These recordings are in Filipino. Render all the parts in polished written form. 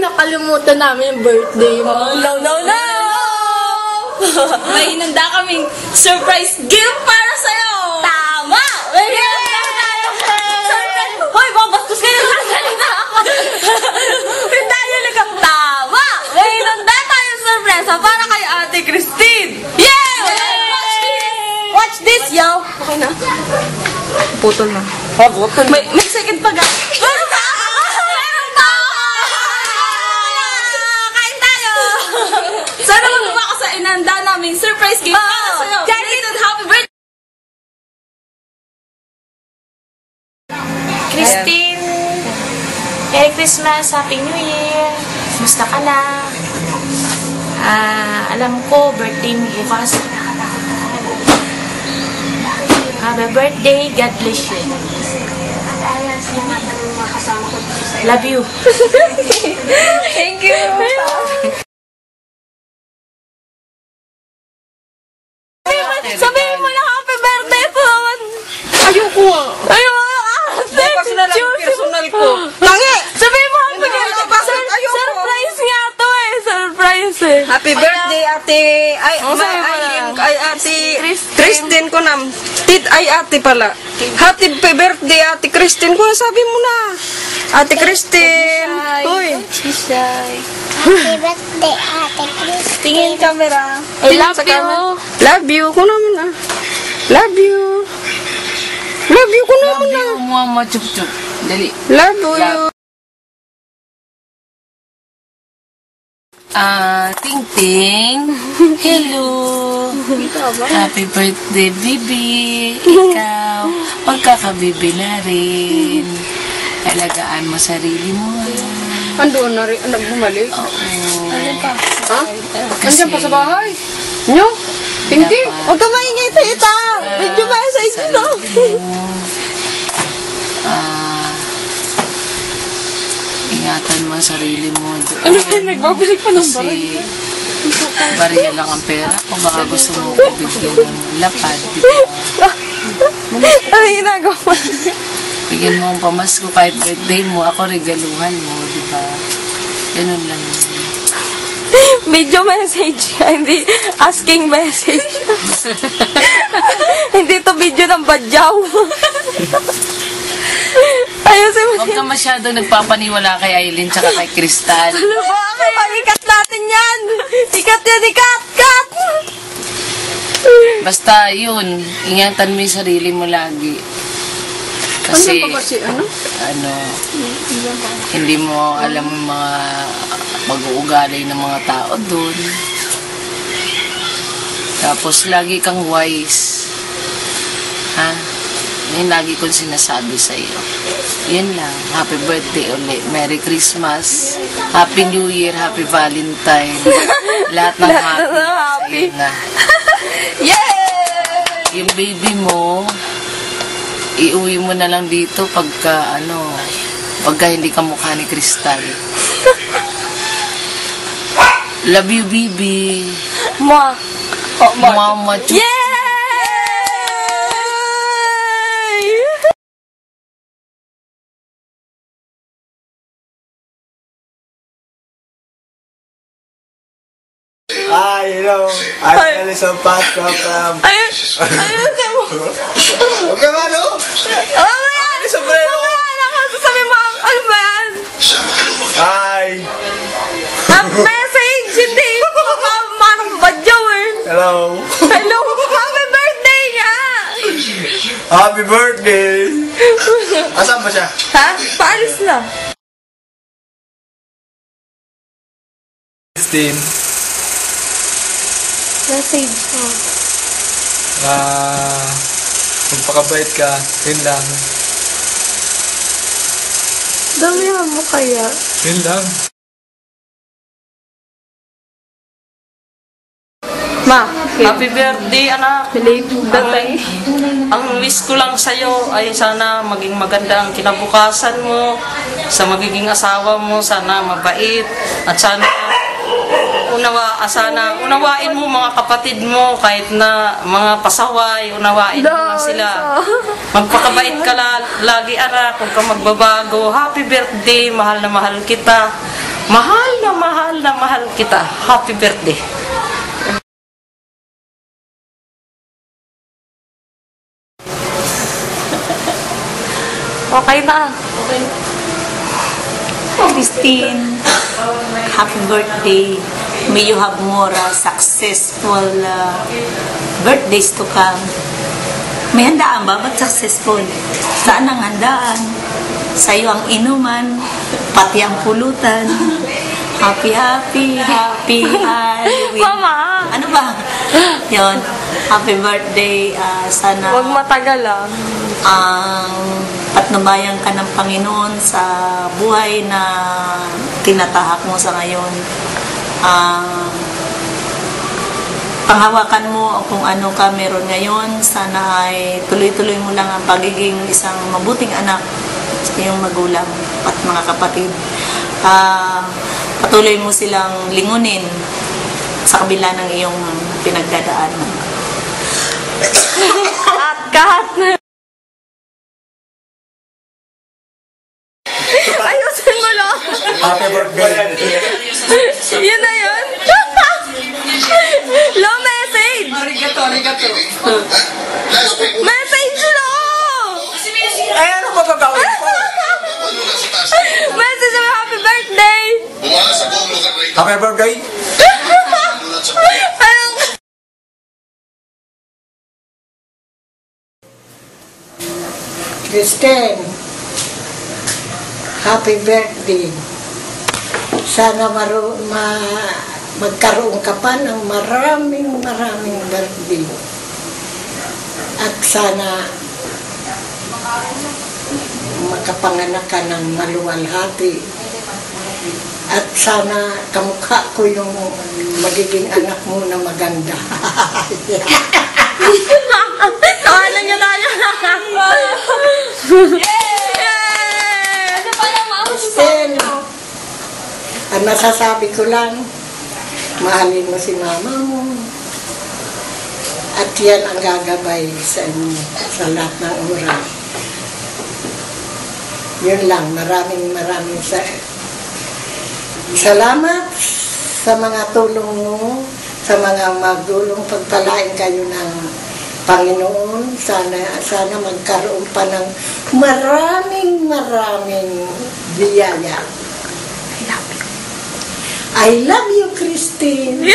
Nakalimutan namin yung birthday mo. No! May hinanda kaming surprise gift para sa'yo! Tama! Surprise! Hoy, babastos kayo! Nasalita ako! Tama! May hinanda tayong surprise para kay Ate Christine! Yeah! Watch this, yo! Okay na? Putol na. May second pa ga. Sana magawa ka sa inanda naming surprise gift para sa'yo. Belated happy birthday! Christine, Merry Christmas, Happy New Year. Musta ka na? Alam ko, birthday mo bukas. Happy birthday, God bless you. Love you. Thank you! Sabihin mo na happy birthday po! Ayoko nga. Kasi na lang personal ko. Tangi! Sabihin mo happy birthday! Surprise nga to eh! Surprise eh! Happy birthday, ate. Ay, ate. Christine ko na. Ay, ate pala. Happy birthday, ate Christine ko. Sabi mo na. Ate Christine. Hoy. Happy birthday, Ate Christine. Tingin camera. I love you. Love you ko naman ah. Love you. Love you ko naman ah. Mama chup-chup. Dali. Love you. Ting Ting. Hello. Happy birthday, baby. Ikaw, magkakabibi na rin. Alagaan mo sarili mo. Andoon na rin. Bumalik. Oo. Ha? Andiyan pa sa bahay. Nyo? Hindi. Huwag ka maingay, tita. Medyo message ito. Ingatan mo ang sarili mo. Ano ba? Nagbabalik pa ng bahay. Kasi bariya lang ang pera. Kung baka gusto mo ko bigyan ng lapad. Ano ginagawa mo? Bigyan mo ang pamasko kahit birthday mo. Ako regaluhan mo, di ba? Ganun lang. Video message. Hindi asking message. Hindi to video ng badyaw. Ayusin mo. Huwag ka masyadong nagpapaniwala kay Aileen tsaka kay Crystal. Ano ba? Pag-ikat natin yan. Ikat yan, ikat! Kat! Basta yun, ingatan mo yung sarili mo lagi. Kasi, hindi mo alam yung mga pag-uugali ng mga tao doon. Tapos, lagi kang wise. Ha? Yung lagi kong sinasabi sa'yo. Yun lang. Happy birthday ulit. Merry Christmas. Happy New Year. Happy Valentine. Lahat ng happy. Na. Yeah! Yung baby mo, iuwi mo na lang dito pagka hindi ka mukha ni Crystal. Love you, baby. Ma. Oh, Mama. Yeah! Hello. I'm Alison Pasco from... Ayun mo. Huwag ka ba, no? Ano sombrero? Sabi mo, ano ba yan? Hi. Message, hindi. Manong badyaw eh. Hello. Hello. Happy birthday nga. Happy birthday. Asan ba siya? Ha? Paalis na. Christine. Message mo. Magpakabait ka. Yun lang. Damihan mo kaya. Yun lang. Ma, Happy birthday, anak. Ang wish ko lang sa'yo ay sana maging maganda ang kinabukasan mo, sa magiging asawa mo, sana mabait, at sana unawain mo mga kapatid mo kahit na mga pasaway, unawain mo lang sila. Magpakabait ka lagi, anak, huwag ka magbabago. Happy birthday, mahal na mahal kita. Mahal na mahal na mahal kita. Happy birthday. Okay na. Christine, happy birthday. May you have more successful birthdays to come. May handaan ba? Ba't successful? Saan ang handaan? Sa'yo ang inuman, pati ang pulutan. Happy, happy, happy Halloween. Mama! Ano ba? Yun. Happy birthday. Sana Huwag matagal ah. ang patnubayan ka ng Panginoon sa buhay na tinatahak mo sa ngayon. Panghawakan mo kung ano ka meron ngayon. Sana ay tuloy-tuloy mo lang ang pagiging isang mabuting anak sa iyong magulang at mga kapatid. Patuloy mo silang lingunin sa kabila ng iyong pinagdadaanan. Kat! Ayusin mo lang! Happy birthday. Yun na yun? Low message! Arigato. Message lo! Ay, ano ba gagawin ko? Message mo, happy birthday! Happy birthday. Anong... Kristen, happy birthday. Sana magkaroon ka pa ng maraming birthday. At sana makapanganak ka ng maluwalhati. At sana kamukha ko yung magiging anak mo na maganda. Tawanan niyo tayo! Kristen, ang masasabi ko lang, mahalin mo si mama mo. At yan ang gagabay sa inyo sa lahat ng oras. Yun lang, maraming salamat sa mga tulong mo, sa mga magulong pagpalain kayo ng Panginoon. Sana magkaroon pa ng maraming biyaya. I love you, Christine.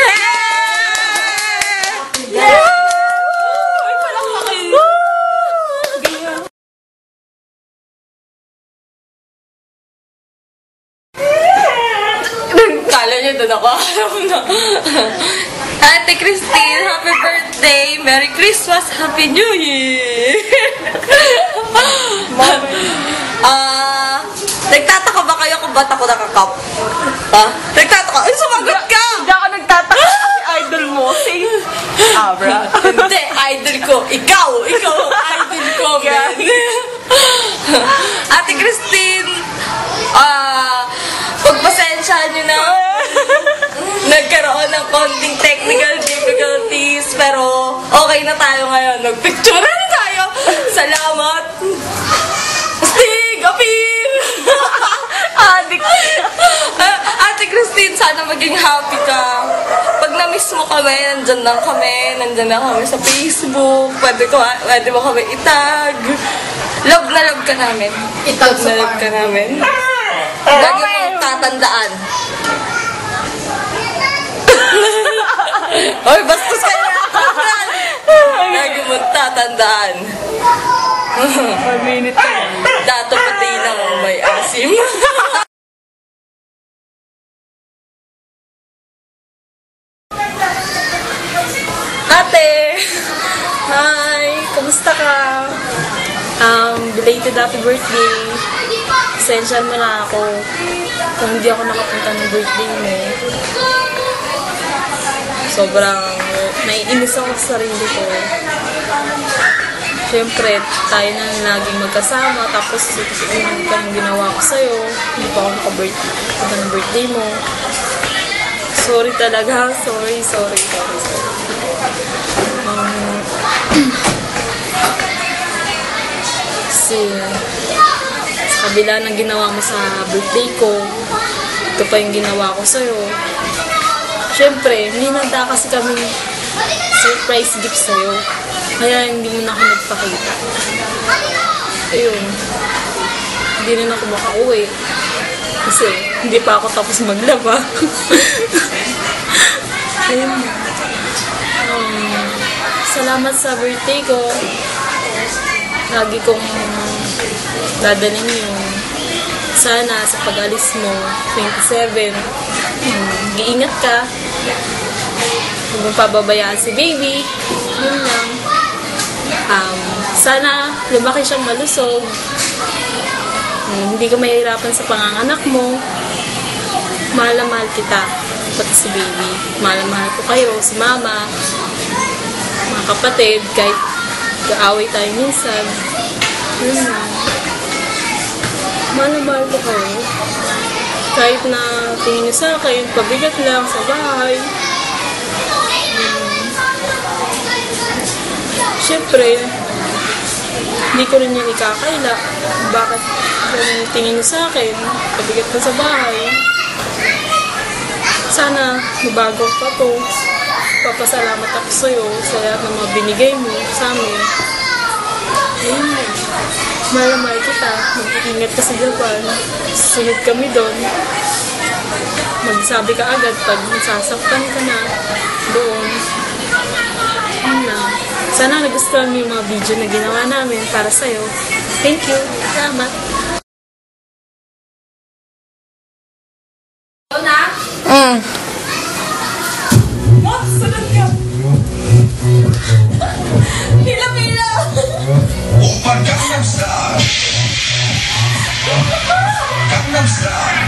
Kala niyo doon ako. Ate Christine, happy birthday! Merry Christmas! Happy New Year! Nagtataka ba kayo kung ba't ako nakakap? Ha? Nagtataka? Ay, sumagot ka! Hindi ako nagtataka kasi idol mo. Si Abra. Hindi, idol ko. Ikaw ang idol ko, man. Ate Christine, pagpasensyahan nyo na. Nagkaroon ng konting technical difficulties, pero okay na tayo ngayon. Nagpicture na tayo. Salamat. Stig! Appeal! Ate Christine, sana maging happy ka. Pag na-miss mo kami, nandyan lang kami sa Facebook. Pwede mo kami itag. Love na love ka namin. Love na love ka namin. Lagi mong tatandaan. Oy, bastos kayo na ako. Lagi mong tatandaan. Dato pati lang may asim. Ate! Hi! Kamusta ka? Belated happy birthday. Pasensyahan mo na ako kung hindi ako nakapunta ng birthday mo. sobrang naiinis ako sa sarili ko. Siyempre, tayo na laging magkasama, tapos yung ginawa ko sa'yo, hindi pa ako naka-birthday ng birthday mo. Sorry talaga, sorry. Kasi, sa kabila ng ginawa mo sa birthday ko, ito pa yung ginawa ko sa'yo. Siyempre, may nanda kasi kami surprise gift sa'yo. Kaya hindi mo na ako nagpakita. Ayun. Hindi rin ako makauwi. Kasi hindi pa ako tapos maglaba. Ayun. Salamat sa birthday ko. Lagi kong dadalhin yun. Sana sa pag-alis mo, 27, giingat ka. Huwag mong pababayaan si baby. Yun lang. Sana lumaki siyang malusog. Hindi ka mahihirapan sa panganganak mo. Mahal na mahal kita. Pati si baby. Mahal na mahal ko kayo, si mama, mga kapatid, kahit kaaway tayo minsan. Yun lang. Mahal na mahal ko kayo. Kahit na tingin niyo sa akin, pabigat lang sa bahay. Siyempre, hindi ko rin yan ikakaila. Bakit kung tingin niyo sa akin, pabigat na sa bahay. Sana mabago pa to. Papasalamat ako sa'yo sa lahat ng mga binigay mo sa amin. Ayun na. Mahal na mahal kita. Mag-iingat ka sa Japan. Susunod kami doon. Magsabi ka agad pag nasasaktan ka na doon. Ayun na. Sana nagustuhan mo yung mga video na ginawa namin para sa'yo. Thank you. Salamat. Gangnam Style.